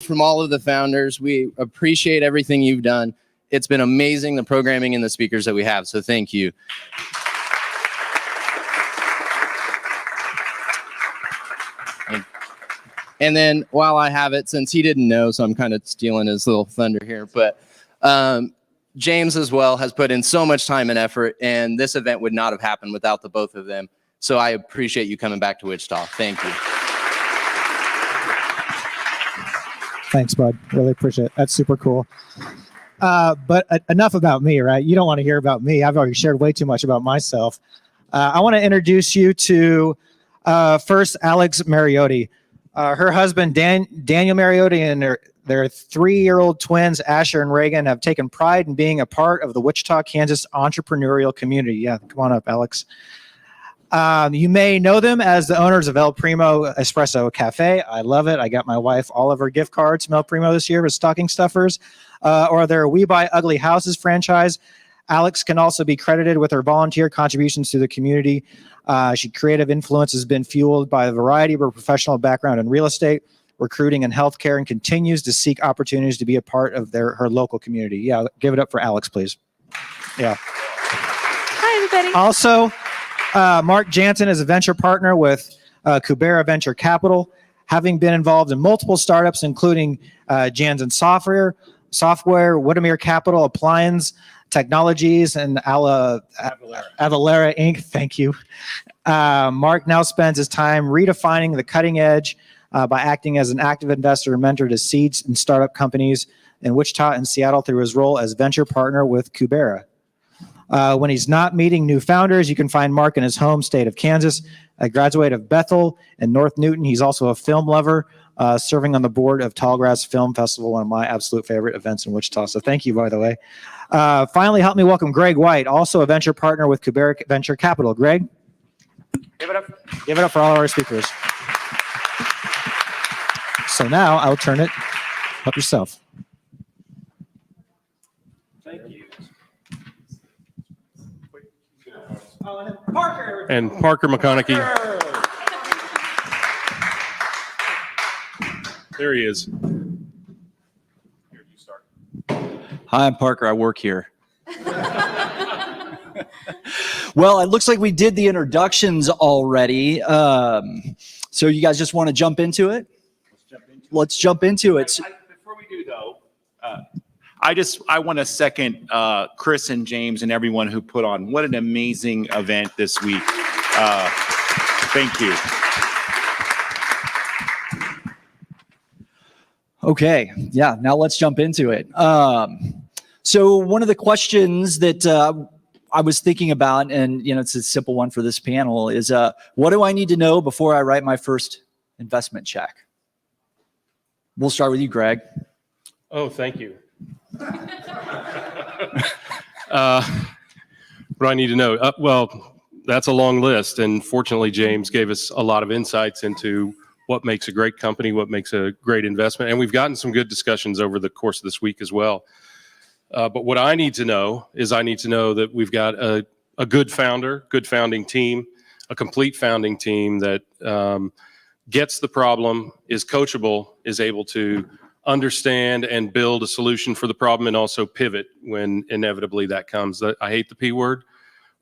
from all of the founders. We appreciate everything you've done. It's been amazing, the programming and the speakers that we have, so thank you. And then while I have it, since he didn't know, so I'm kind of stealing his little thunder here, but James as well has put in so much time and effort, and this event would not have happened without the both of them. So I appreciate you coming back to Wichita. Thank you. Thanks, bud. Really appreciate it. That's super cool. But enough about me, right? You don't want to hear about me. I've already shared way too much about myself. I want to introduce you to first Alex Mariotti. Her husband, Daniel Mariotti, and their 3-year-old twins, Asher and Reagan, have taken pride in being a part of the Wichita, Kansas entrepreneurial community. Yeah, come on up, Alex. You may know them as the owners of El Primo Espresso Cafe. I love it. I got my wife all of her gift cards from El Primo this year with stocking stuffers. Or their We Buy Ugly Houses franchise. Alex can also be credited with her volunteer contributions to the community. She creative influence has been fueled by a variety of her professional background in real estate, recruiting, and healthcare, and continues to seek opportunities to be a part of her local community. Yeah, give it up for Alex, please. Yeah. Hi, everybody. Also, Mark Janzen is a venture partner with Kubera Venture Capital, having been involved in multiple startups, including Janzen Software, Whittemere Capital, Appliance Technologies, and Avalera Inc. Thank you. Mark now spends his time redefining the cutting edge by acting as an active investor and mentor to seeds and startup companies in Wichita and Seattle through his role as venture partner with Kubera. When he's not meeting new founders, you can find Mark in his home state of Kansas, a graduate of Bethel and North Newton. He's also a film lover, serving on the board of Tallgrass Film Festival, one of my absolute favorite events in Wichita. So thank you, by the way. Finally, help me welcome Greg White, also a venture partner with Kubera Venture Capital. Greg? Give it up. Give it up for all our speakers. So now I'll turn it up yourself. Thank you. Parker. And Parker McConaughey. There he is. Here, you start. Hi, I'm Parker. I work here. Well, it looks like we did the introductions already. So you guys just want to jump into it? Let's jump into it. Before we do, though, I want to second Chris and James and everyone who put on. What an amazing event this week. Thank you. Okay, yeah, now let's jump into it. So one of the questions that I was thinking about, and it's a simple one for this panel, is what do I need to know before I write my first investment check? We'll start with you, Greg. Oh, thank you. What do I need to know? Well, that's a long list, and fortunately, James gave us a lot of insights into what makes a great company, what makes a great investment, and we've gotten some good discussions over the course of this week as well. But what I need to know is I need to know that we've got a good founder, good founding team, a complete founding team that gets the problem, is coachable, is able to understand and build a solution for the problem, and also pivot when inevitably that comes. I hate the P word.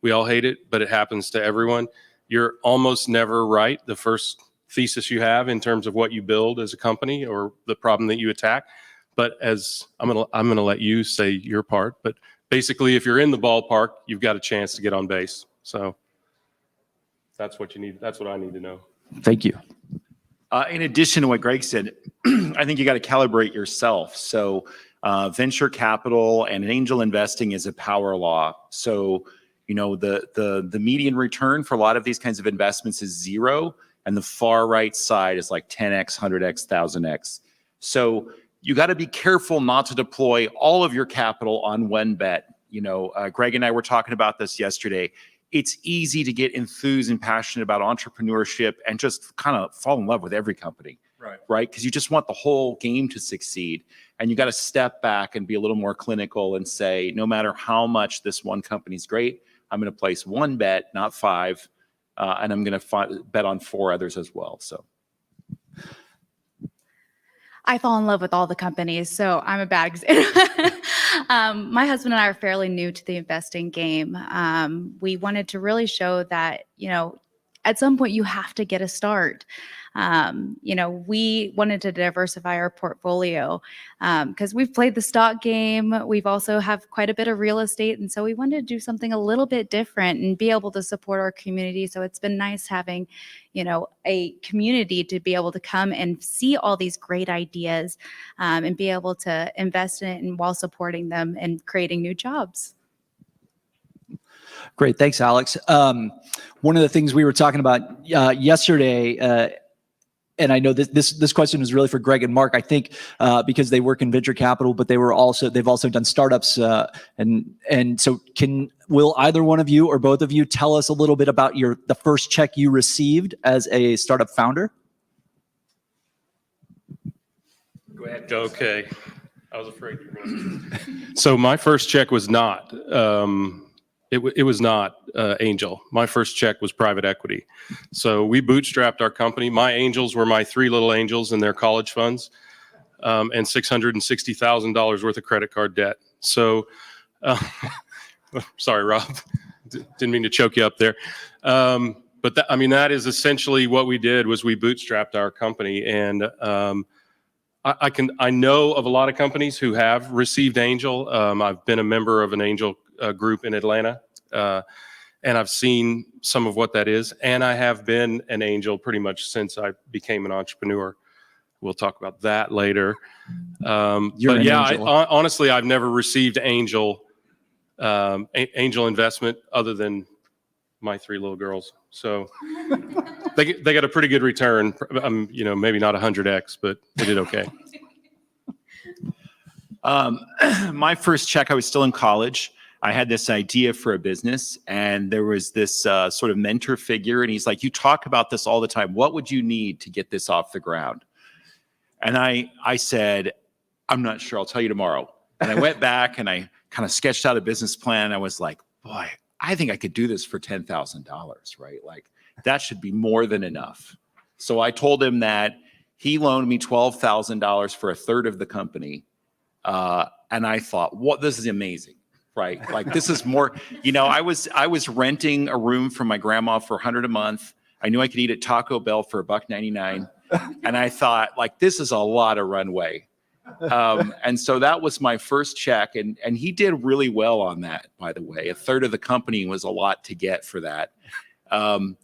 We all hate it, but it happens to everyone. You're almost never right the first thesis you have in terms of what you build as a company or the problem that you attack. But as I'm gonna let you say your part, but basically if you're in the ballpark, you've got a chance to get on base. So that's what you need. That's what I need to know. Thank you. In addition to what Greg said, I think you got to calibrate yourself. So venture capital and angel investing is a power law. So the median return for a lot of these kinds of investments is 0, and the far right side is like 10x, 100x, 1000x. So you got to be careful not to deploy all of your capital on one bet. Greg and I were talking about this yesterday. It's easy to get enthused and passionate about entrepreneurship and just kind of fall in love with every company, right? Because you just want the whole game to succeed. And you got to step back and be a little more clinical and say, no matter how much this one company's great, I'm going to place one bet, not 5, and I'm going to bet on 4 others as well. So. I fall in love with all the companies, so I'm a bad example. My husband and I are fairly new to the investing game. We wanted to really show that, at some point you have to get a start. We wanted to diversify our portfolio because we've played the stock game. We've also have quite a bit of real estate. And so we wanted to do something a little bit different and be able to support our community. So it's been nice having, a community to be able to come and see all these great ideas and be able to invest in it and while supporting them and creating new jobs. Great. Thanks, Alex. One of the things we were talking about yesterday, and I know this question is really for Greg and Mark, I think, because they work in venture capital, but they've also done startups. And so will either one of you or both of you tell us a little bit about the first check you received as a startup founder? Go ahead. Okay. I was afraid you were going to. So my first check was not, it was not angel. My first check was private equity. So we bootstrapped our company. My angels were my three little angels in their college funds, and $660,000 worth of credit card debt. So, sorry, Rob, didn't mean to choke you up there. But that is essentially what we did. Was we bootstrapped our company, and I know of a lot of companies who have received angel. I've been a member of an angel group in Atlanta, and I've seen some of what that is. And I have been an angel pretty much since I became an entrepreneur. We'll talk about that later. You're but yeah, angel. Honestly, I've never received angel investment other than my three little girls. So they got a pretty good return. Maybe not 100x, but they did okay. My first check, I was still in college. I had this idea for a business, and there was this sort of mentor figure, and he's like, "You talk about this all the time. What would you need to get this off the ground?" And I said, "I'm not sure. I'll tell you tomorrow." And I went back and I kind of sketched out a business plan. I was like, "Boy, I think I could do this for $10,000, right? Like that should be more than enough." So I told him that he loaned me $12,000 for a third of the company. And I thought, what, this is amazing, right? Like this is more, I was renting a room from my grandma for $100 a month. I knew I could eat at Taco Bell for $1.99. And I thought, like, this is a lot of runway. And so that was my first check. And he did really well on that, by the way. A third of the company was a lot to get for that. And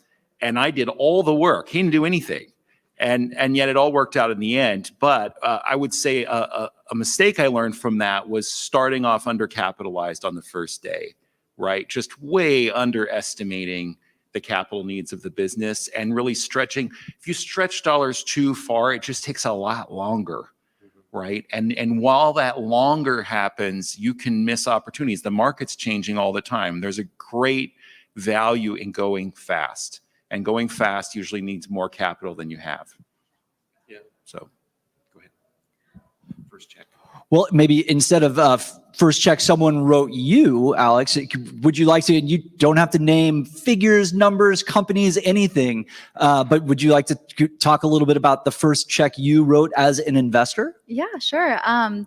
I did all the work. He didn't do anything. And yet it all worked out in the end. But I would say a mistake I learned from that was starting off undercapitalized on the first day, right? Just way underestimating the capital needs of the business and really stretching. If you stretch dollars too far, it just takes a lot longer, right? And while that longer happens, you can miss opportunities. The market's changing all the time. There's a great value in going fast. And going fast usually needs more capital than you have. Yeah. So, go ahead. First check. Well, maybe instead of first check someone wrote you, Alex, would you like to, and you don't have to name figures, numbers, companies, anything, but would you like to talk a little bit about the first check you wrote as an investor? Yeah, sure.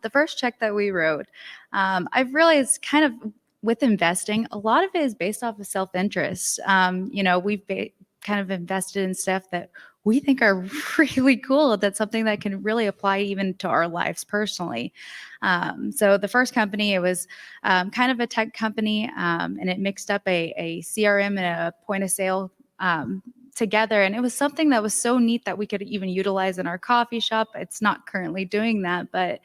The first check that we wrote, I've realized kind of with investing, a lot of it is based off of self-interest. We've kind of invested in stuff that we think are really cool. That's something that can really apply even to our lives personally. So the first company, it was kind of a tech company, and it mixed up a CRM and a point of sale together. And it was something that was so neat that we could even utilize in our coffee shop. It's not currently doing that, but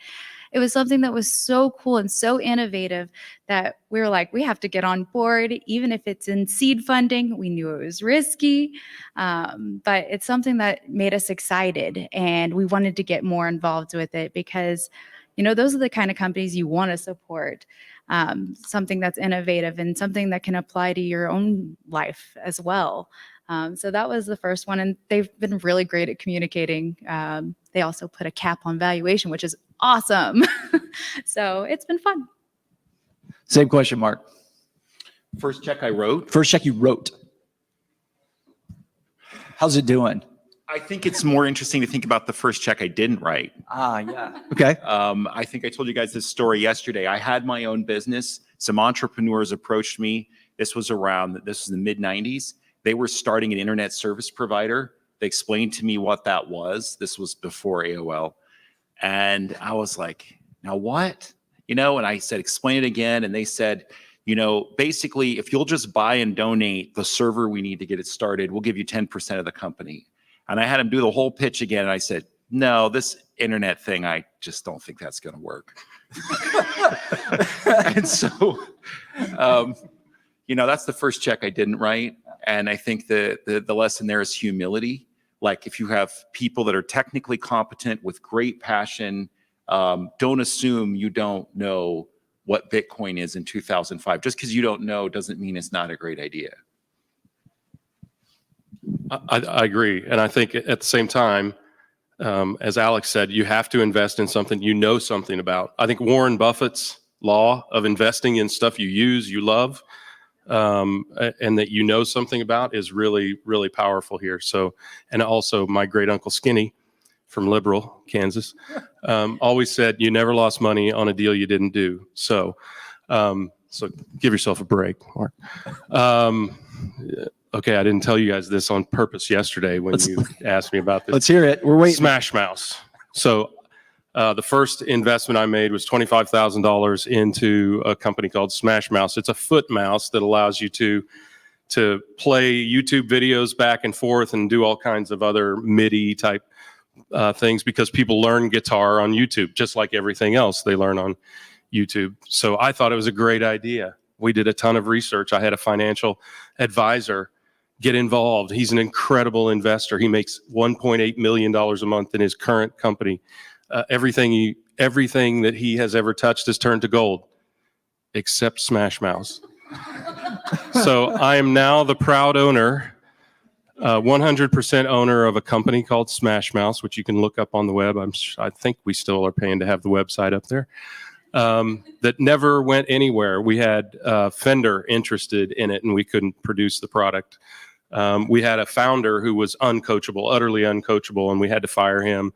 it was something that was so cool and so innovative that we were like, we have to get on board, even if it's in seed funding. We knew it was risky, but it's something that made us excited, and we wanted to get more involved with it because, those are the kind of companies you want to support. Something that's innovative and something that can apply to your own life as well. So that was the first one, and they've been really great at communicating. They also put a cap on valuation, which is awesome. So it's been fun. Same question, Mark. First check I wrote. First check you wrote. How's it doing? I think it's more interesting to think about the first check I didn't write. Yeah. Okay. I think I told you guys this story yesterday. I had my own business. Some entrepreneurs approached me. This was the mid 90s. They were starting an internet service provider. They explained to me what that was. This was before AOL. And I was like, now what? And I said, explain it again. And they said, basically, if you'll just buy and donate the server we need to get it started, we'll give you 10% of the company. And I had him do the whole pitch again. And I said, no, this internet thing, I just don't think that's going to work. And so, that's the first check I didn't write. And I think the lesson there is humility. Like if you have people that are technically competent with great passion, don't assume you don't know what Bitcoin is in 2005. Just because you don't know doesn't mean it's not a great idea. I agree. And I think at the same time, as Alex said, you have to invest in something you know something about. I think Warren Buffett's law of investing in stuff you use, you love, and that you know something about is really, really powerful here. So, and also my great uncle Skinny from Liberal, Kansas, always said, you never lost money on a deal you didn't do. So give yourself a break, Mark. Okay, I didn't tell you guys this on purpose yesterday when you asked me about this. Let's hear it. We're waiting. Smash Mouse. So the first investment I made was $25,000 into a company called Smash Mouse. It's a foot mouse that allows you to play YouTube videos back and forth and do all kinds of other MIDI type things, because people learn guitar on YouTube, just like everything else they learn on YouTube. So I thought it was a great idea. We did a ton of research. I had a financial advisor get involved. He's an incredible investor. He makes $1.8 million a month in his current company. Everything that he has ever touched has turned to gold, except Smash Mouse. So I am now the proud owner, 100% owner of a company called Smash Mouse, which you can look up on the web. I think we still are paying to have the website up there. That never went anywhere. We had Fender interested in it, and we couldn't produce the product. We had a founder who was uncoachable, utterly uncoachable, and we had to fire him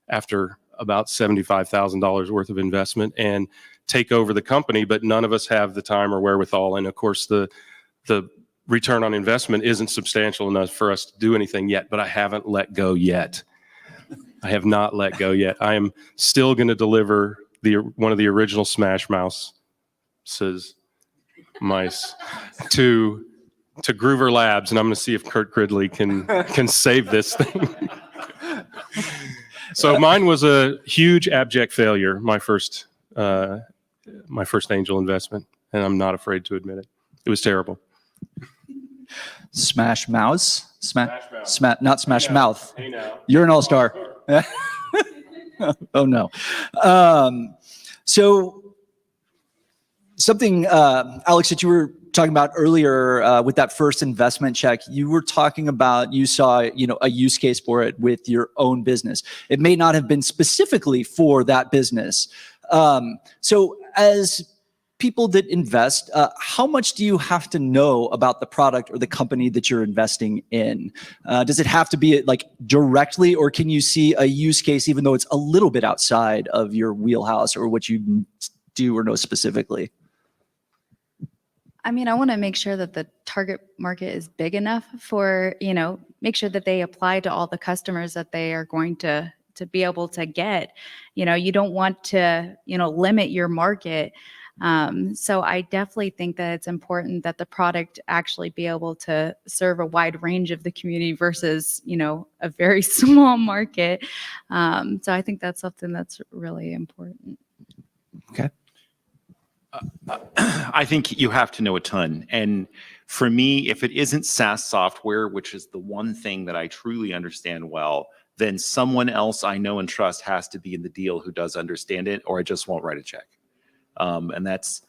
after about $75,000 worth of investment and take over the company. But none of us have the time or wherewithal, and of course the return on investment isn't substantial enough for us to do anything yet. But I haven't let go yet. I have not let go yet. I am still going to deliver one of the original Smash Mouse mice to Groover Labs, and I'm going to see if Kurt Gridley can save this thing. So mine was a huge abject failure. My first angel investment, and I'm not afraid to admit it. It was terrible. Smash Mouse, not Smash Hey now. Mouth. Hey now. You're an all-star. Oh no. So something, Alex, that you were talking about earlier with that first investment check, you were talking about, you saw, a use case for it with your own business. It may not have been specifically for that business. So as people that invest, how much do you have to know about the product or the company that you're investing in? Does it have to be like directly, or can you see a use case even though it's a little bit outside of your wheelhouse or what you do or know specifically? I mean, I want to make sure that the target market is big enough for, make sure that they apply to all the customers that they are going to be able to get. You don't want to, limit your market. So I definitely think that it's important that the product actually be able to serve a wide range of the community versus, a very small market. So I think that's something that's really important. Okay. I think you have to know a ton. And for me, if it isn't SaaS software, which is the one thing that I truly understand well, then someone else I know and trust has to be in the deal who does understand it, or I just won't write a check. And that's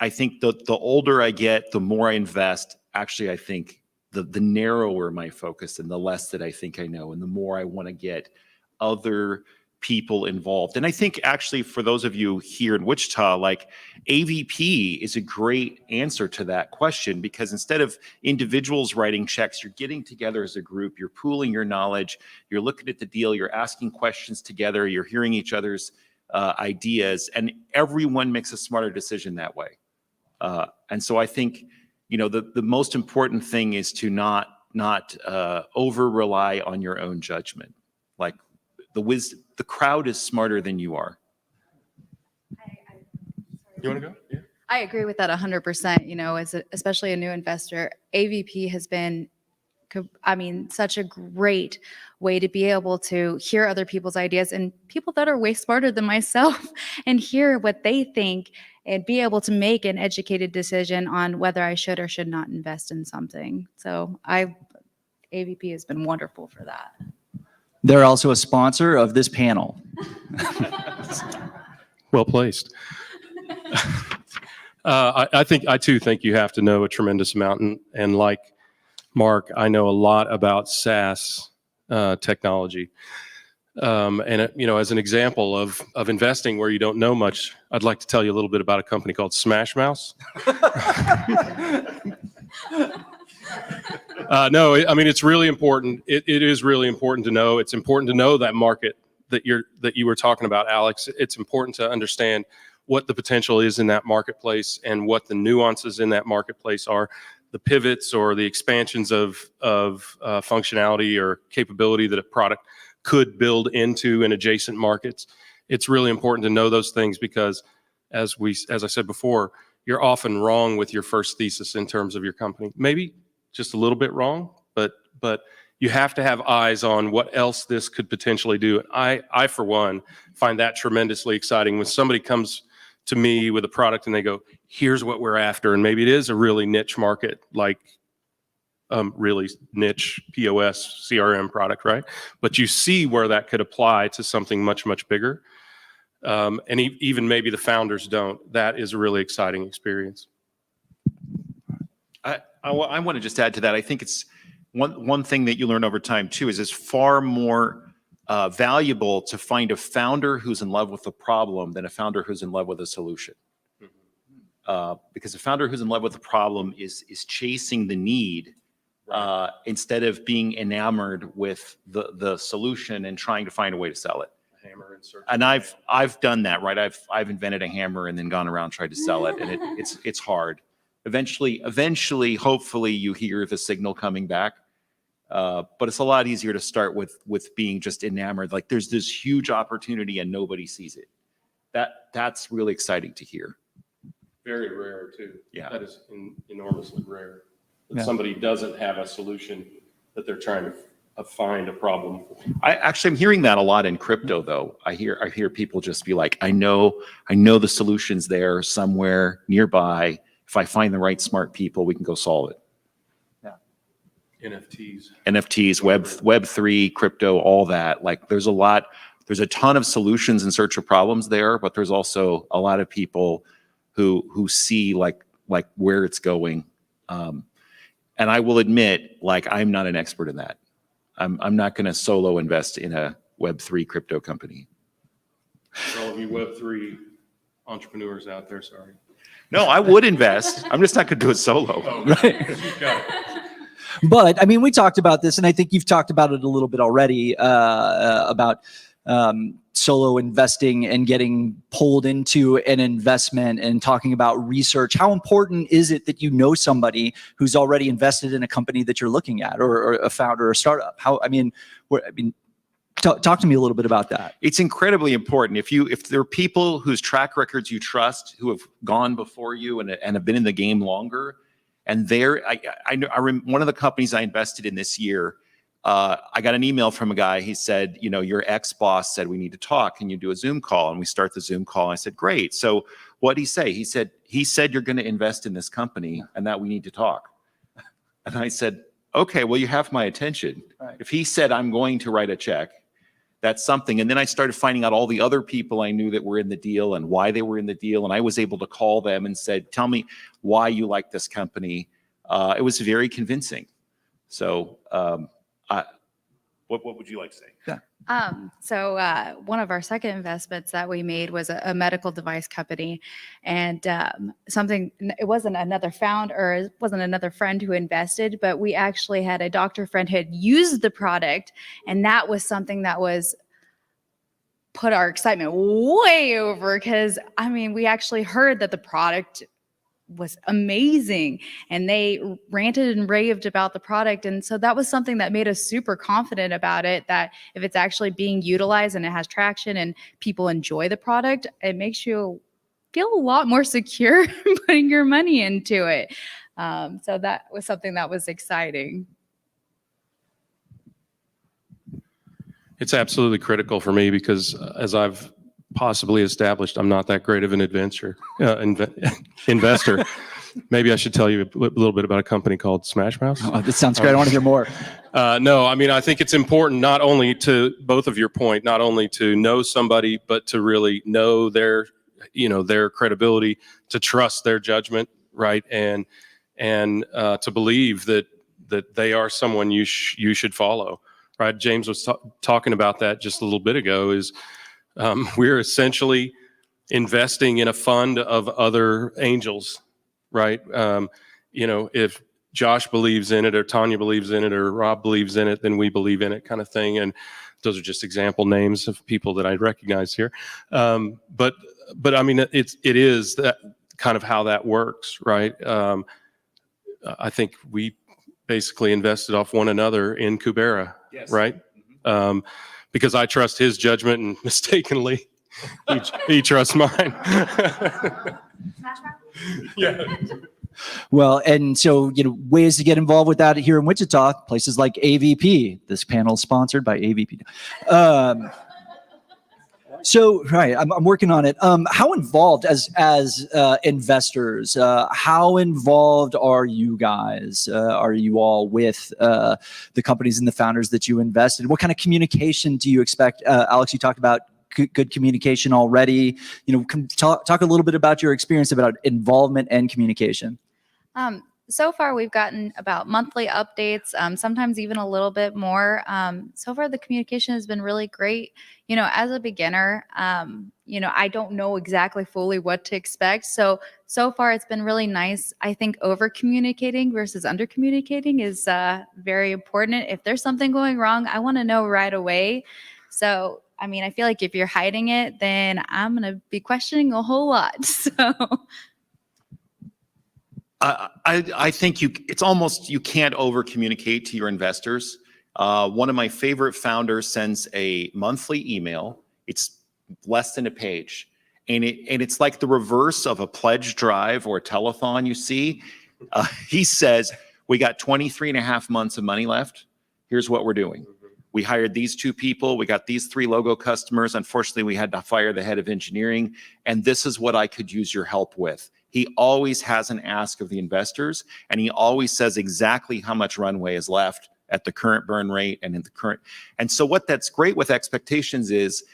I think the older I get, the more I invest. Actually, I think the narrower my focus and the less that I think I know, and the more I want to get other people involved. And I think actually for those of you here in Wichita, like AVP is a great answer to that question, because instead of individuals writing checks, you're getting together as a group, you're pooling your knowledge, you're looking at the deal, you're asking questions together, you're hearing each other's ideas, and everyone makes a smarter decision that way. And so I think, the most important thing is to not over rely on your own judgment. Like the crowd is smarter than you are. You want to go? Yeah. I agree with that 100%. Especially a new investor, AVP has been, such a great way to be able to hear other people's ideas and people that are way smarter than myself and hear what they think and be able to make an educated decision on whether I should or should not invest in something. So AVP has been wonderful for that. They're also a sponsor of this panel. Well placed. I too think you have to know a tremendous amount, and like Mark, I know a lot about SaaS technology. As an example of investing where you don't know much, I'd like to tell you a little bit about a company called Smash Mouse. No, it's really important. It is really important to know. It's important to know that market that you were talking about, Alex. It's important to understand what the potential is in that marketplace and what the nuances in that marketplace are, the pivots or the expansions of functionality or capability that a product could build into in adjacent markets. It's really important to know those things because, as I said before, you're often wrong with your first thesis in terms of your company. Maybe just a little bit wrong, but you have to have eyes on what else this could potentially do. I for one, find that tremendously exciting when somebody comes to me with a product and they go, here's what we're after. And maybe it is a really niche market, like really niche POS CRM product, right? But you see where that could apply to something much, much bigger. And even maybe the founders don't. That is a really exciting experience. I want to just add to that. I think it's one thing that you learn over time too is it's far more valuable to find a founder who's in love with the problem than a founder who's in love with a solution. Because a founder who's in love with the problem is chasing the need instead of being enamored with the solution and trying to find a way to sell it. And I've done that, right? I've invented a hammer and then gone around tried to sell it, and it's hard. Eventually, hopefully, you hear the signal coming back. But it's a lot easier to start with being just enamored. Like there's this huge opportunity and nobody sees it. That's really exciting to hear. Very rare too. Yeah. That is enormously rare. That somebody doesn't have a solution that they're trying to find a problem. I'm hearing that a lot in crypto though. I hear people just be like, I know the solution's there somewhere nearby. If I find the right smart people, we can go solve it. NFTs, Web3, crypto, all that. Like there's a ton of solutions in search of problems there, but there's also a lot of people who see like where it's going. And I will admit, like I'm not an expert in that. I'm not going to solo invest in a Web3 crypto company. For all of you Web3 entrepreneurs out there, sorry. No, I would invest. I'm just not going to do it solo. Oh, Right. You've got it. But we talked about this, and I think you've talked about it a little bit already about solo investing and getting pulled into an investment and talking about research. How important is it that you know somebody who's already invested in a company that you're looking at, or a founder or a startup? Talk to me a little bit about that. It's incredibly important. If there are people whose track records you trust, who have gone before you and have been in the game longer, and one of the companies I invested in this year, I got an email from a guy. He said, your ex-boss said we need to talk. Can you do a Zoom call? And we start the Zoom call. I said, great. So what'd he say? He said you're going to invest in this company and that we need to talk. And I said, okay, well, you have my attention. Right. If he said I'm going to write a check, that's something. And then I started finding out all the other people I knew that were in the deal and why they were in the deal. And I was able to call them and said, tell me why you like this company. It was very convincing. So What would you like to say? So one of our second investments that we made was a medical device company, and it wasn't another founder or it wasn't another friend who invested, but we actually had a doctor friend who had used the product, and that was something that was put our excitement way over, because I mean, we actually heard that the product was amazing and they ranted and raved about the product. And so that was something that made us super confident about it, that if it's actually being utilized and it has traction and people enjoy the product, it makes you feel a lot more secure putting your money into it. So that was something that was exciting. It's absolutely critical for me because as I've possibly established, I'm not that great of an investor. Maybe I should tell you a little bit about a company called Smash Mouth. Oh, this sounds great. I want to hear more. No, I mean, I think it's important not only to both of your point, not only to know somebody, but to really know their credibility, to trust their judgment, right? And to believe that they are someone you should follow, right? James was talking about that just a little bit ago. Is we're essentially investing in a fund of other angels, right? If Josh believes in it or Tanya believes in it or Rob believes in it, then we believe in it, kind of thing. And those are just example names of people that I recognize here. But I mean, it is that kind of how that works, right? I think we basically invested off one another in Kubera, yes. Right? Because I trust his judgment, and mistakenly, he trusts mine. Yeah. Well, and so, ways to get involved with that here in Wichita, places like AVP. This panel is sponsored by AVP. So, right, I'm working on it. How involved as investors, how involved are you guys? Are you all with the companies and the founders that you invested? What kind of communication do you expect? Alex, you talked about good communication already. Talk a little bit about your experience about involvement and communication. So far, we've gotten about monthly updates, sometimes even a little bit more. So far, the communication has been really great. As a beginner, I don't know exactly fully what to expect. So far, it's been really nice. I think over communicating versus under communicating is very important. If there's something going wrong, I want to know right away. So, I mean, I feel like if you're hiding it, then I'm going to be questioning a whole lot. So. I think it's almost, you can't over communicate to your investors. One of my favorite founders sends a monthly email. It's less than a page, and it's like the reverse of a pledge drive or a telethon. You see, he says, we got 23 and a half months of money left. Here's what we're doing. We hired these 2 people. We got these 3 logo customers. Unfortunately, we had to fire the head of engineering, and this is what I could use your help with. He always has an ask of the investors, and he always says exactly how much runway is left at the current burn rate and in the current. And so what that's great with expectations is,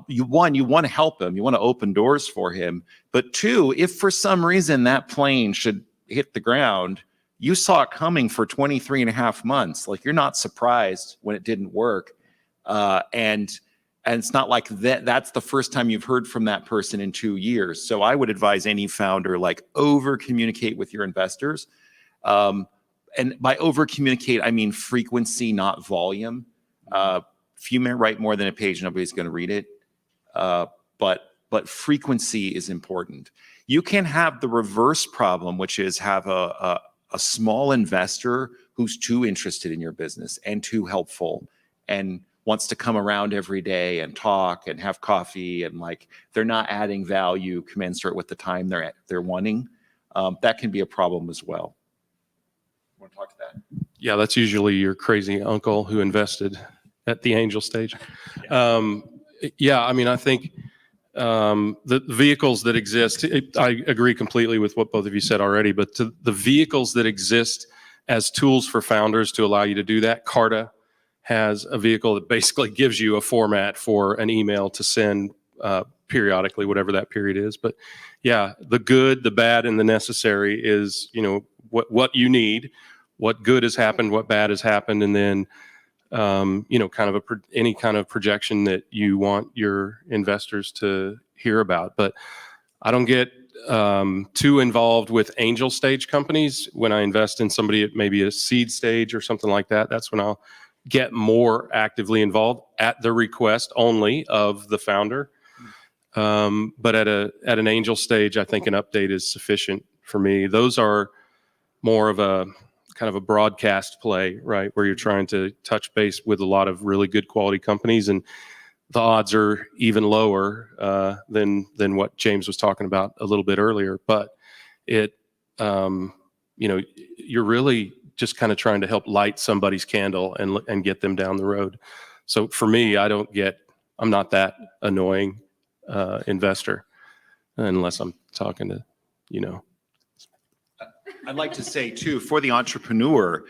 you want to help him. You want to open doors for him. But 2, if for some reason that plane should hit the ground, you saw it coming for 23 and a half months. Like, you're not surprised when it didn't work. And it's not like that's the first time you've heard from that person in 2 years. So I would advise any founder, over communicate with your investors. And by over communicate, I mean frequency, not volume. If you write more than a page, nobody's going to read it. But frequency is important. You can have the reverse problem, which is have a small investor who's too interested in your business and too helpful and wants to come around every day and talk and have coffee, and they're not adding value commensurate with the time they're wanting. That can be a problem as well. Want to talk to that? Yeah, that's usually your crazy uncle who invested at the angel stage. Yeah, I mean, I think the vehicles that exist, I agree completely with what both of you said already, but the vehicles that exist as tools for founders to allow you to do that, Carta has a vehicle that basically gives you a format for an email to send periodically, whatever that period is. But yeah, the good, the bad, and the necessary is, what you need, what good has happened, what bad has happened, and then kind of any kind of projection that you want your investors to hear about. But I don't get too involved with angel stage companies. When I invest in somebody at maybe a seed stage or something like that, that's when I'll get more actively involved at the request only of the founder. But at an angel stage, I think an update is sufficient for me. Those are more of a kind of a broadcast play, right? Where you're trying to touch base with a lot of really good quality companies, and the odds are even lower than what James was talking about a little bit earlier. But it, you're really just kind of trying to help light somebody's candle and get them down the road. So for me, I'm not that annoying investor unless I'm talking to, I'd like to say too, for the entrepreneur,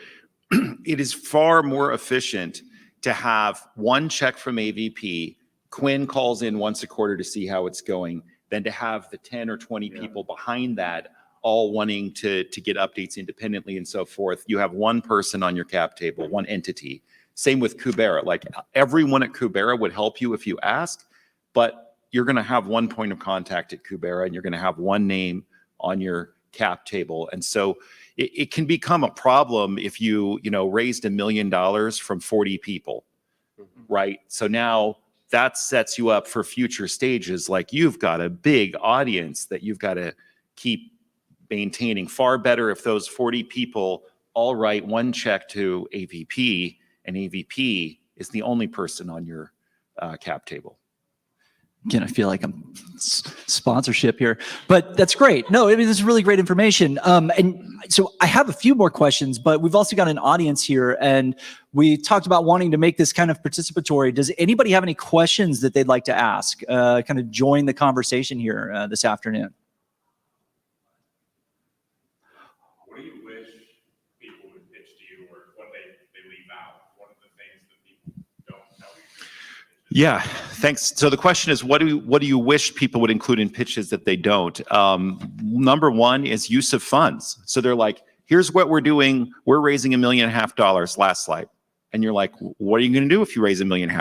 it is far more efficient to have one check from AVP. Quinn calls in once a quarter to see how it's going, than to have the 10 or 20 people behind that all wanting to get updates independently and so forth. You have one person on your cap table, one entity. Same with Kubera. Like everyone at Kubera would help you if you ask, but you're going to have one point of contact at Kubera, and you're going to have one name on your cap table. And so it can become a problem if you raised $1 million from 40 people, right? So now that sets you up for future stages. Like you've got a big audience that you've got to keep maintaining. Far better if those 40 people all write one check to AVP, and AVP is the only person on your cap table. Again, I feel like I'm sponsorship here, but that's great. No, I mean, this is really great information. And so I have a few more questions, but we've also got an audience here, and we talked about wanting to make this kind of participatory. Does anybody have any questions that they'd like to ask? Kind of join the conversation here this afternoon. What do you wish people would pitch to you, or what they leave out? What are the things that people don't tell you? Yeah, thanks. So the question is, what do you wish people would include in pitches that they don't? Number one is use of funds. So they're like, here's what we're doing. We're raising $1.5 million. Last slide. And you're like, what are you going to do if you raise $1.5 million?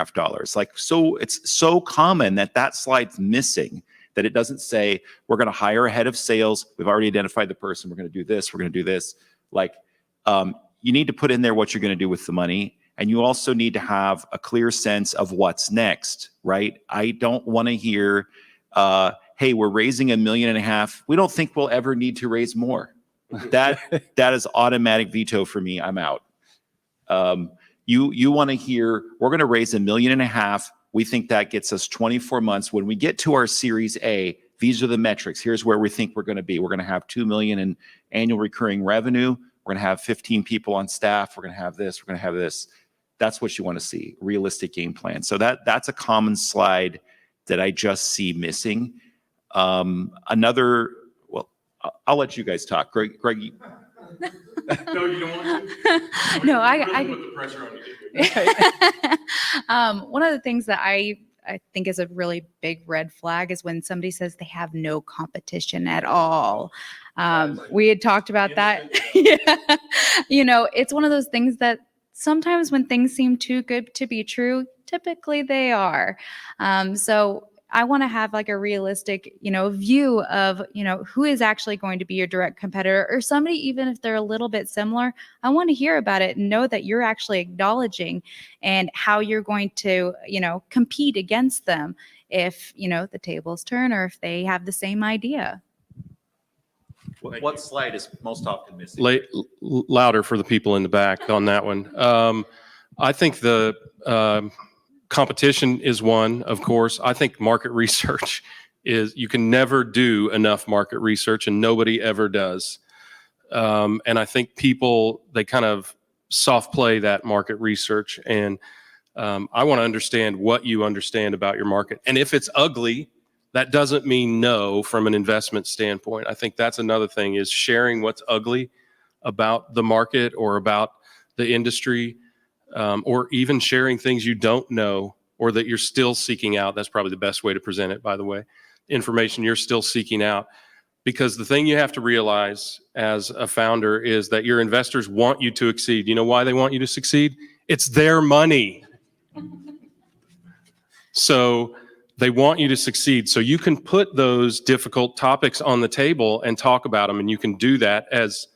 Like, so it's so common that slide's missing, that it doesn't say, we're going to hire a head of sales. We've already identified the person. We're going to do this. We're going to do this. Like, you need to put in there what you're going to do with the money. And you also need to have a clear sense of what's next, right? I don't want to hear, hey, we're raising $1.5 million. We don't think we'll ever need to raise more. That is automatic veto for me. I'm out. You want to hear, we're going to raise $1.5 million. We think that gets us 24 months. When we get to our Series A, these are the metrics. Here's where we think we're going to be. We're going to have $2 million in annual recurring revenue. We're going to have 15 people on staff. We're going to have this. We're going to have this. That's what you want to see, realistic game plan. So that's a common slide that I just see missing. Well, I'll let you guys talk. Greg. No, you don't want to? No, I put the pressure on you. One of the things that I think is a really big red flag is when somebody says they have no competition at all. We had talked about that. Yeah. It's one of those things that sometimes when things seem too good to be true, typically they are. So I want to have like a realistic, view of, who is actually going to be your direct competitor, or somebody, even if they're a little bit similar. I want to hear about it and know that you're actually acknowledging and how you're going to, compete against them if, the tables turn or if they have the same idea. What slide is most often missing? Louder for the people in the back on that one. I think the competition is one, of course. I think market research is, you can never do enough market research, and nobody ever does. And I think people, they kind of soft play that market research. And I want to understand what you understand about your market. And if it's ugly, that doesn't mean no from an investment standpoint. I think that's another thing, is sharing what's ugly about the market or about the industry, or even sharing things you don't know or that you're still seeking out. That's probably the best way to present it, by the way. Information you're still seeking out. Because the thing you have to realize as a founder is that your investors want you to exceed. You know why they want you to succeed? It's their money. So they want you to succeed. So you can put those difficult topics on the table and talk about them. And you can do that as,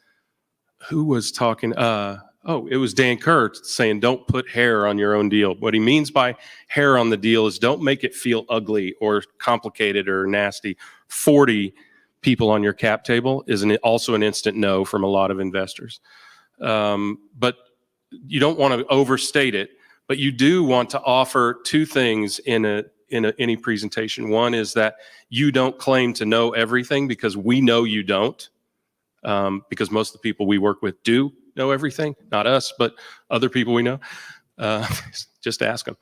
who was talking? It was Dan Kerr saying, don't put hair on your own deal. What he means by hair on the deal is don't make it feel ugly or complicated or nasty. 40 people on your cap table is also an instant no from a lot of investors. But you don't want to overstate it, but you do want to offer two things in any presentation. One is that you don't claim to know everything, because we know you don't, because most of the people we work with do know everything, not us, but other people we know. Just ask them.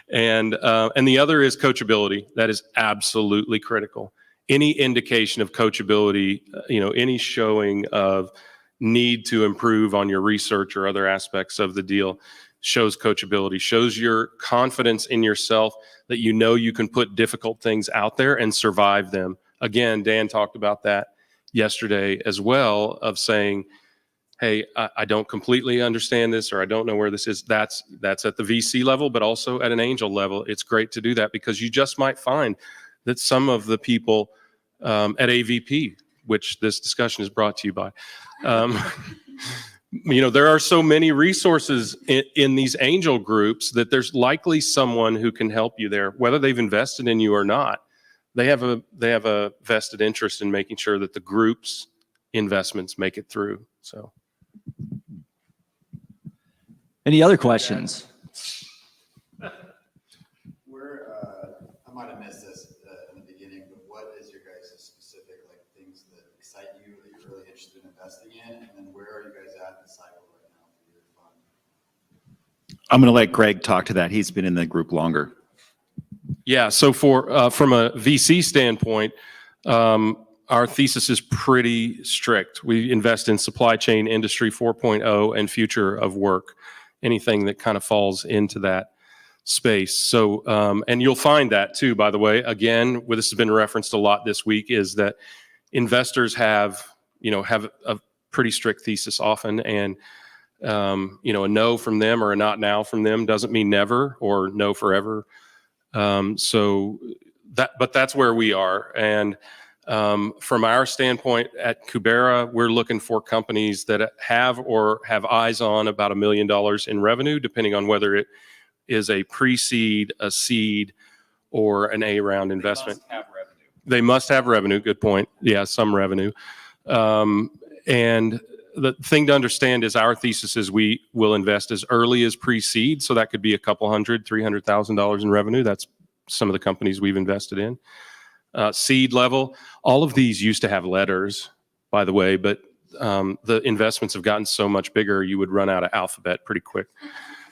And the other is coachability. That is absolutely critical. Any indication of coachability, any showing of need to improve on your research or other aspects of the deal shows coachability, shows your confidence in yourself, that you know you can put difficult things out there and survive them. Again, Dan talked about that yesterday as well, of saying, hey, I don't completely understand this, or I don't know where this is. That's at the VC level, but also at an angel level. It's great to do that, because you just might find that some of the people at AVP, which this discussion is brought to you by, there are so many resources in these angel groups that there's likely someone who can help you there, whether they've invested in you or not. They have a vested interest in making sure that the group's investments make it through. So, any other questions? I might have missed this in the beginning, but what is your guys' specific things that excite you, that you're really interested in investing in, and then where are you guys at in the cycle right now for your fund? I'm going to let Greg talk to that. He's been in the group longer. Yeah, so from a VC standpoint, our thesis is pretty strict. We invest in supply chain industry 4.0 and future of work, anything that kind of falls into that space. So, and you'll find that too, by the way, again, this has been referenced a lot this week, is that investors have a pretty strict thesis often, and a no from them or a not now from them doesn't mean never or no forever. But that's where we are. And from our standpoint at Kubera, we're looking for companies that have eyes on about $1 million in revenue, depending on whether it is a pre-seed, a seed, or an A round investment. They must have revenue. Good point. Yeah, some revenue. And the thing to understand is our thesis is we will invest as early as pre-seed. So that could be a couple $300,000 in revenue. That's some of the companies we've invested in. Seed level, all of these used to have letters, by the way, but the investments have gotten so much bigger, you would run out of alphabet pretty quick.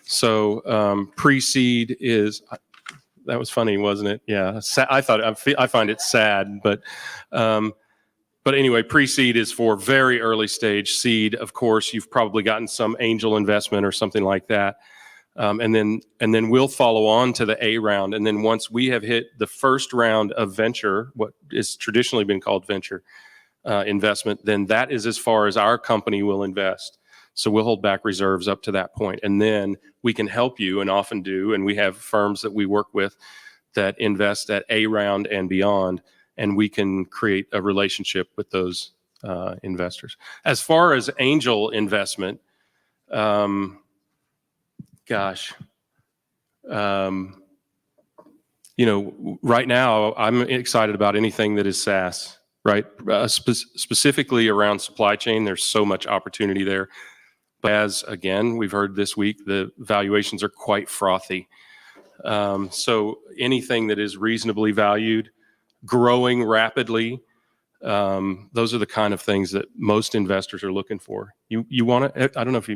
So pre-seed is, that was funny, wasn't it? Yeah, I find it sad, but anyway, pre-seed is for very early stage. Seed, of course, you've probably gotten some angel investment or something like that. And then we'll follow on to the A round. And then once we have hit the first round of venture, what is traditionally been called venture investment, then that is as far as our company will invest. So we'll hold back reserves up to that point. And then we can help you, and often do. And we have firms that we work with that invest at A round and beyond, and we can create a relationship with those investors. As far as angel investment, right now I'm excited about anything that is SaaS, right? Specifically around supply chain, there's so much opportunity there. But as, again, we've heard this week, the valuations are quite frothy. So anything that is reasonably valued, growing rapidly, those are the kind of things that most investors are looking for. You want to, I don't know if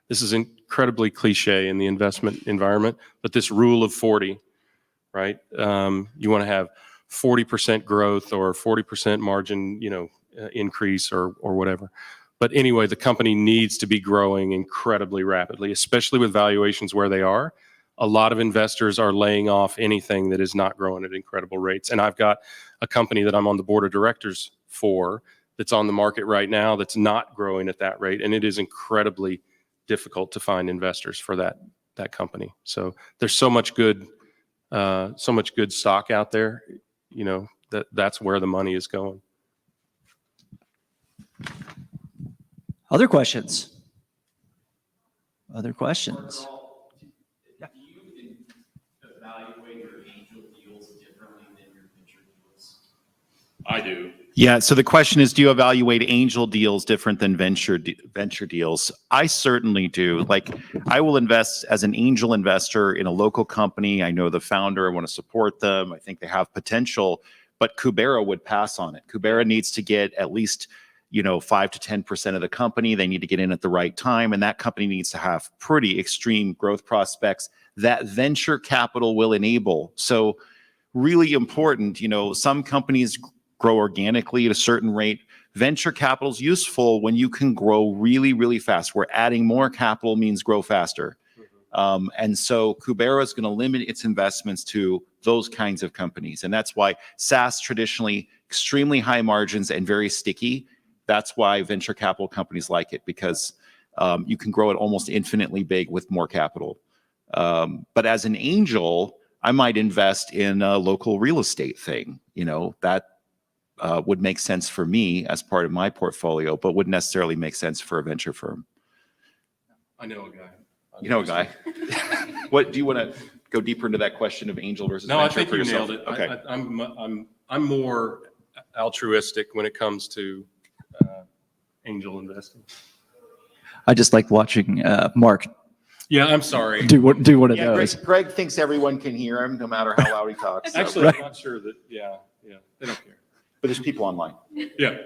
this is incredibly cliche in the investment environment, but this rule of 40, right? You want to have 40% growth or 40% margin, increase or whatever. But anyway, the company needs to be growing incredibly rapidly, especially with valuations where they are. A lot of investors are laying off anything that is not growing at incredible rates. And I've got a company that I'm on the board of directors for that's on the market right now that's not growing at that rate, and it is incredibly difficult to find investors for that company. So there's so much good stock out there, that's where the money is going. Other questions? Other questions? I do. Yeah. So the question is, do you evaluate angel deals different than venture deals? I certainly do. Like, I will invest as an angel investor in a local company. I know the founder. I want to support them. I think they have potential. But Kubera would pass on it. Kubera needs to get at least 5 to 10% of the company. They need to get in at the right time, and that company needs to have pretty extreme growth prospects that venture capital will enable. So, really important. Some companies grow organically at a certain rate. Venture capital is useful when you can grow really, really fast, where adding more capital means grow faster. And so Kubera is going to limit its investments to those kinds of companies. And that's why SaaS traditionally extremely high margins and very sticky. That's why venture capital companies like it, because you can grow it almost infinitely big with more capital. But as an angel, I might invest in a local real estate thing, that would make sense for me as part of my portfolio, but wouldn't necessarily make sense for a venture firm. I know a guy. You know a guy. What do you want to go deeper into that question of angel versus venture? No, I think for you yourself? nailed it. Okay. I'm more altruistic when it comes to angel investing. I just like watching Mark Yeah, I'm sorry. do one of Yeah, those. Greg thinks everyone can hear him no matter how loud he talks. So. Actually, I'm not sure that. Yeah, they don't care. But there's people online. Yeah.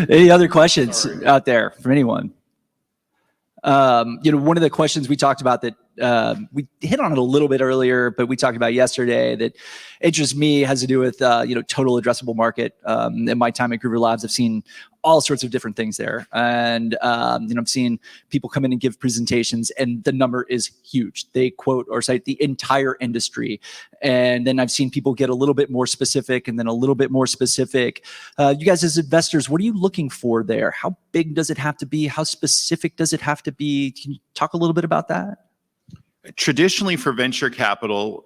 Any other questions out there from anyone? One of the questions we talked about that we hit on it a little bit earlier, but we talked about yesterday that interests me has to do with total addressable market. In my time at Groover Labs, I've seen all sorts of different things there, and I've seen people come in and give presentations, and the number is huge. They quote or cite the entire industry, and then I've seen people get a little bit more specific, and then a little bit more specific. You guys, as investors, what are you looking for there? How big does it have to be? How specific does it have to be? Can you talk a little bit about that? Traditionally for venture capital,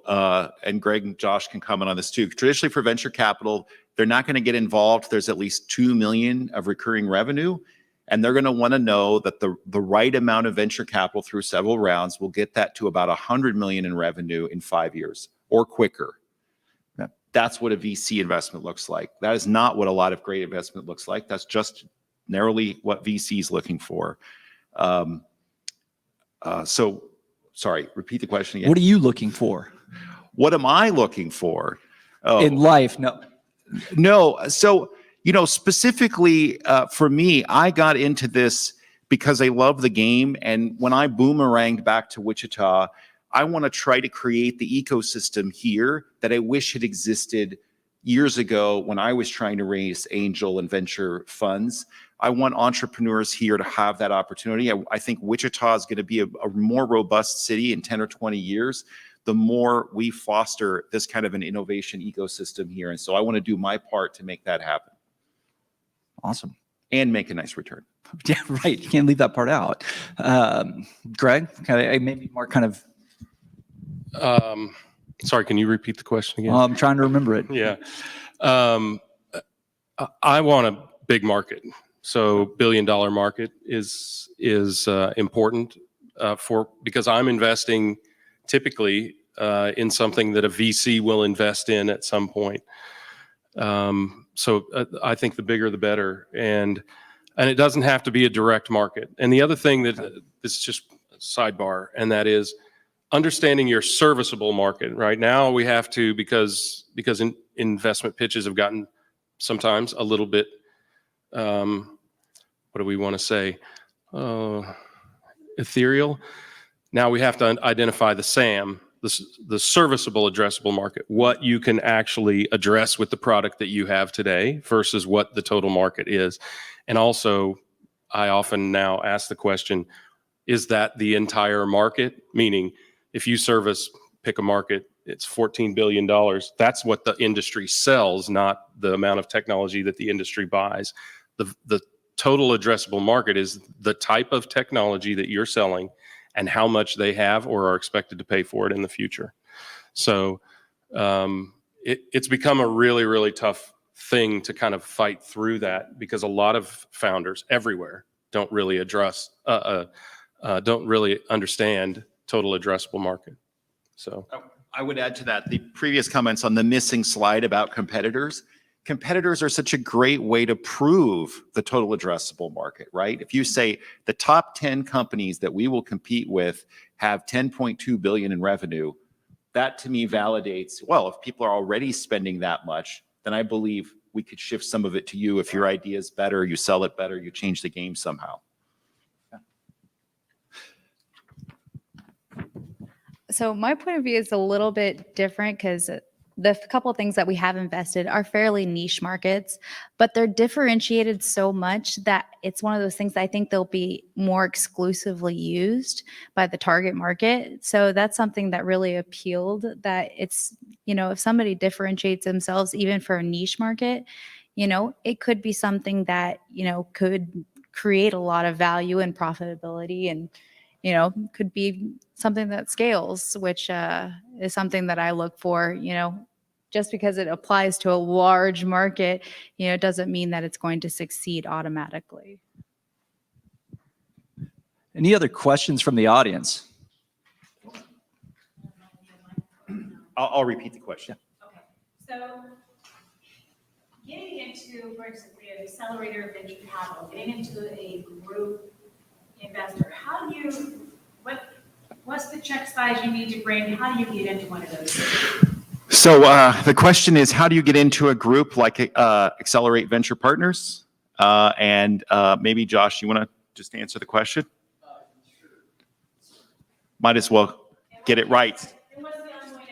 and Greg and Josh can comment on this too. Traditionally for venture capital, they're not going to get involved. There's at least 2 million of recurring revenue, and they're going to want to know that the right amount of venture capital through several rounds will get that to about 100 million in revenue in 5 years or quicker. That's what a VC investment looks like. That is not what a lot of great investment looks like. That's just narrowly what VC is looking for. Sorry, repeat the question again. What are you looking for? What am I looking for? In life? No. So, specifically for me, I got into this because I love the game. And when I boomeranged back to Wichita, I want to try to create the ecosystem here that I wish had existed years ago when I was trying to raise angel and venture funds. I want entrepreneurs here to have that opportunity. I think Wichita is going to be a more robust city in 10 or 20 years, the more we foster this kind of an innovation ecosystem here. And so I want to do my part to make that happen. Awesome. And make a nice return. Yeah, right. You can't leave that part out. Greg, maybe Mark kind of. Sorry, can you repeat the question again? I'm trying to remember it. Yeah. I want a big market. So $1 billion market is important because I'm investing typically in something that a VC will invest in at some point. So I think the bigger the better, and it doesn't have to be a direct market. And the other thing that is just a sidebar, and that is understanding your serviceable market. Right now we have to, because investment pitches have gotten sometimes a little bit, what do we want to say? Ethereal. Now we have to identify the SAM, the serviceable addressable market, what you can actually address with the product that you have today versus what the total market is. And also, I often now ask the question, is that the entire market? Meaning, if you service, pick a market, It's $14 billion. That's what the industry sells, not the amount of technology that the industry buys. The total addressable market is the type of technology that you're selling and how much they have or are expected to pay for it in the future. So it's become a really, really tough thing to kind of fight through that, because a lot of founders everywhere don't really don't really understand total addressable market. So I would add to that the previous comments on the missing slide about competitors. Competitors are such a great way to prove the total addressable market, right? If you say the top 10 companies that we will compete with have 10.2 billion in revenue, that to me validates, well, if people are already spending that much, then I believe we could shift some of it to you. If your idea is better, you sell it better, you change the game somehow. So my point of view is a little bit different, because the couple of things that we have invested are fairly niche markets, but they're differentiated so much that it's one of those things that I think they'll be more exclusively used by the target market. So that's something that really appealed, that it's, if somebody differentiates themselves even for a niche market, it could be something that, could create a lot of value and profitability, and could be something that scales, which is something that I look for. Just because it applies to a large market, doesn't mean that it's going to succeed automatically. Any other questions from the audience? I'll repeat the question. Okay, so getting into, for instance, the accelerator of venture capital, getting into a group investor, what's the check size you need to bring? How do you get into one of those? So the question is, how do you get into a group like Accelerate Venture Partners? And maybe Josh, you want to just answer the question? Might as well get it right. And what's the ongoing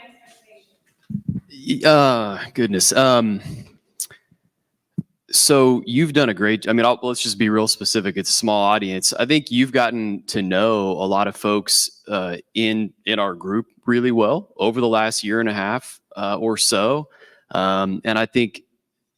expectation? Goodness. So you've done a great, let's just be real specific. It's a small audience. I think you've gotten to know a lot of folks in our group really well over the last year and a half or so. And I think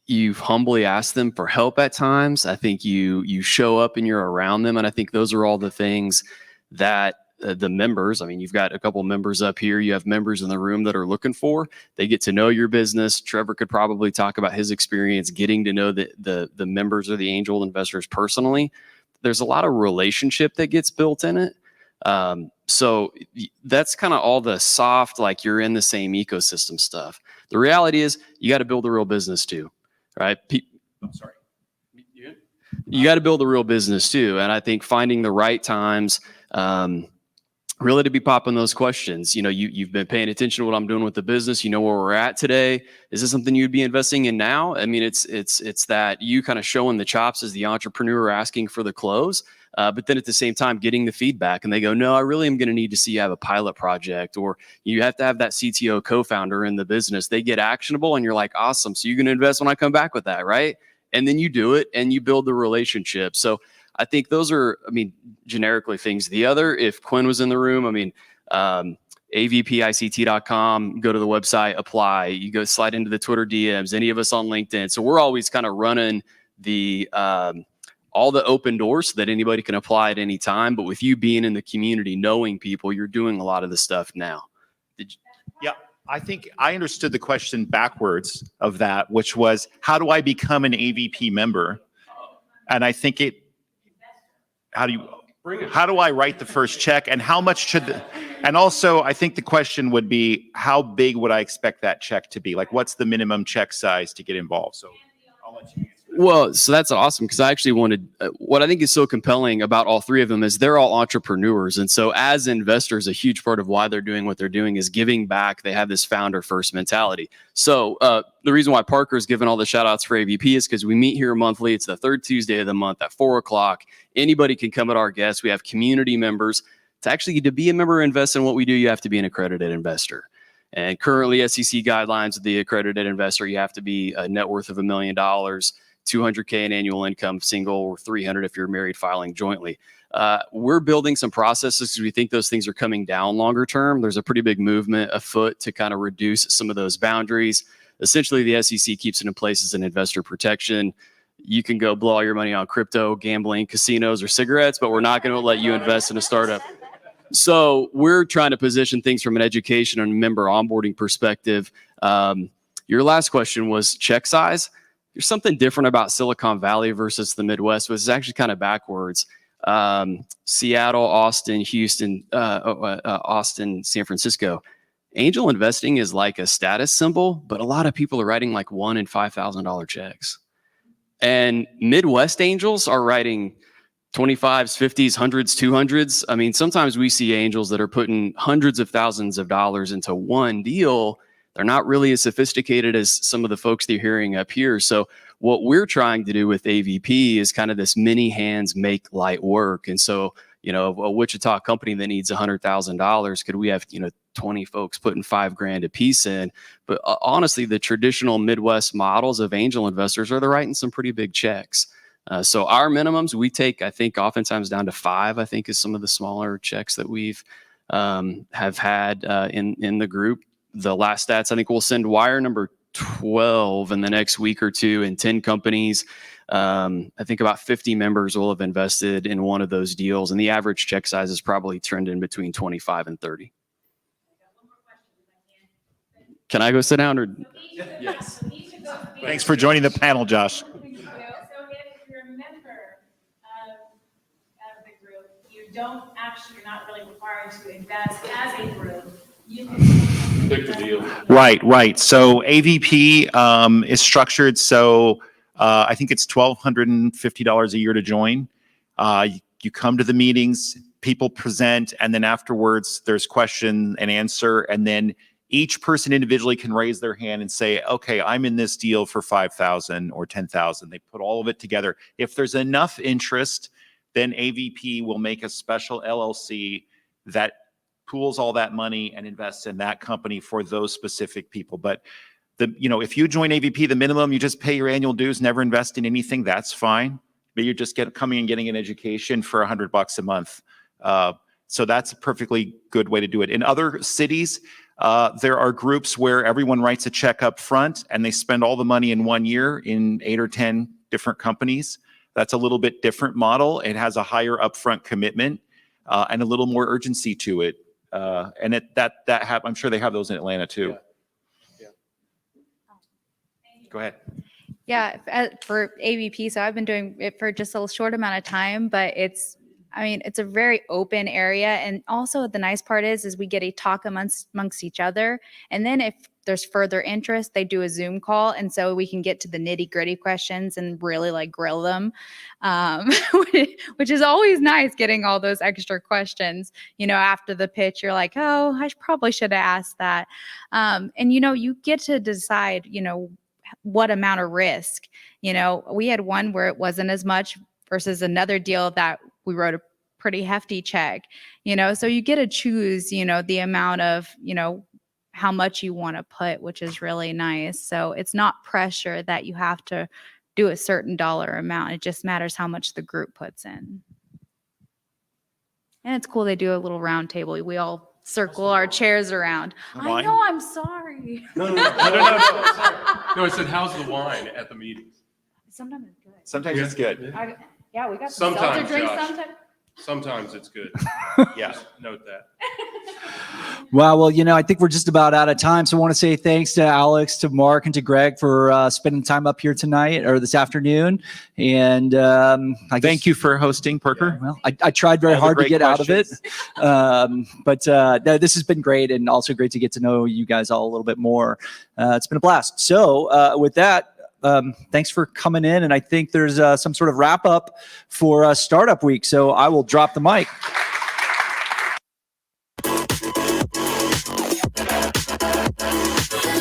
you've humbly asked them for help at times. I think you show up and you're around them. And I think those are all the things that the members, you've got a couple members up here, you have members in the room that are looking for. They get to know your business. Trevor could probably talk about his experience getting to know the members or the angel investors personally. There's a lot of relationship that gets built in it. So that's kind of all the soft, like you're in the same ecosystem stuff. The reality is you got to build a real business too, right? Sorry. You got to build a real business too. And I think finding the right times, really to be popping those questions. You've been paying attention to what I'm doing with the business. You know where we're at today. Is this something you'd be investing in now? It's that you kind of showing the chops as the entrepreneur, asking for the close, but then at the same time getting the feedback, and they go, no, I really am going to need to see you have a pilot project, or you have to have that CTO co-founder in the business. They get actionable, and you're like, awesome. So you're going to invest when I come back with that, right? And then you do it, and you build the relationship. So I think those are, generically things. The other, if Quinn was in the room, avpict.com, go to the website, apply. You go slide into the Twitter DMs, any of us on LinkedIn. So we're always kind of running the all the open doors so that anybody can apply at any time. But with you being in the community, knowing people, you're doing a lot of the stuff now. Yeah, I think I understood the question backwards of that, which was, how do I become an AVP member? And I think how do I write the first check, and how much and also I think the question would be, how big would I expect that check to be? Like, what's the minimum check size to get involved? So I'll let you answer. Well, so that's awesome, because I actually wanted, what I think is so compelling about all three of them is they're all entrepreneurs. And so as investors, a huge part of why they're doing what they're doing is giving back. They have this founder first mentality. So the reason why Parker's given all the shout outs for AVP is because we meet here monthly. It's the third Tuesday of the month at 4:00. Anybody can come at our guests. We have community members. To be a member or invest in what we do, you have to be an accredited investor. And currently SEC guidelines of the accredited investor, you have to be a net worth of $1 million, $200K in annual income, single, or $300 if you're married filing jointly. We're building some processes because we think those things are coming down longer term. There's a pretty big movement afoot to kind of reduce some of those boundaries. Essentially, the SEC keeps it in place as an investor protection. You can go blow all your money on crypto, gambling, casinos, or cigarettes, but we're not going to let you invest in a startup. So we're trying to position things from an education and member onboarding perspective. Your last question was check size. There's something different about Silicon Valley versus the Midwest, which is actually kind of backwards. Seattle, Austin, Houston, Austin, San Francisco. Angel investing is like a status symbol, but a lot of people are writing like $1,000 and $5,000 checks. And Midwest angels are writing 25s, 50s, 100s, 200s. I mean, sometimes we see angels that are putting hundreds of thousands of dollars into one deal. They're not really as sophisticated as some of the folks that you're hearing up here. So what we're trying to do with AVP is kind of this many hands make light work. And so, you know, a Wichita company that needs $100,000, could we have, 20 folks putting $5,000 a piece in? But honestly, the traditional Midwest models of angel investors are they're writing some pretty big checks. So our minimums, we take, I think, oftentimes down to 5, I think is some of the smaller checks that we've have had in the group. The last stats, I think we'll send wire number 12 in the next week or two in 10 companies. I think about 50 members will have invested in one of those deals, and the average check size is probably trending between 25 and 30. Can I go sit down? Or Yes. Thanks for joining the panel, Josh. So if you're a member of the group, you're not really required to invest as a group. You can Pick the deal. Right. So AVP is structured so I think it's $1,250 a year to join. You come to the meetings, people present, and then afterwards there's question and answer, and then each person individually can raise their hand and say, okay, I'm in this deal for 5,000 or 10,000. They put all of it together. If there's enough interest, then AVP will make a special LLC that pools all that money and invests in that company for those specific people. But if you join AVP, the minimum, you just pay your annual dues, never invest in anything, that's fine. But you're just coming and getting an education for $100 a month. So that's a perfectly good way to do it. In other cities, there are groups where everyone writes a check up front and they spend all the money in 1 year in 8 or 10 different companies. That's a little bit different model. It has a higher upfront commitment and a little more urgency to it. And I'm sure they have those in Atlanta too. Yeah. Go ahead. Yeah, for AVP, so I've been doing it for just a short amount of time, but it's a very open area. And also the nice part is we get a talk amongst each other. And then if there's further interest, they do a Zoom call. And so we can get to the nitty gritty questions and really grill them, which is always nice, getting all those extra questions, after the pitch, you're like, oh, I probably should have asked that. And, you get to decide, what amount of risk. We had one where it wasn't as much versus another deal that we wrote a pretty hefty check, so you get to choose, the amount of, how much you want to put, which is really nice. So it's not pressure that you have to do a certain dollar amount. It just matters how much the group puts in. And it's cool. They do a little round table. We all circle our chairs around. I know, I'm sorry. No. No, I said, how's the wine at the meetings? Sometimes it's good. Sometimes it's good. Yeah, we got some seltzer Sometimes, drinks. Josh. Sometimes. Sometimes it's good. Yeah. Just note that. Wow. Well, I think we're just about out of time. So I want to say thanks to Alex, to Mark, and to Greg for spending time up here tonight or this afternoon. And Thank you for hosting, Parker. Well, I tried very hard to get out of it. But no, this has been great, and also great to get to know you guys all a little bit more. It's been a blast. So with that, thanks for coming in. And I think there's some sort of wrap up for Startup Week. So I will drop the mic.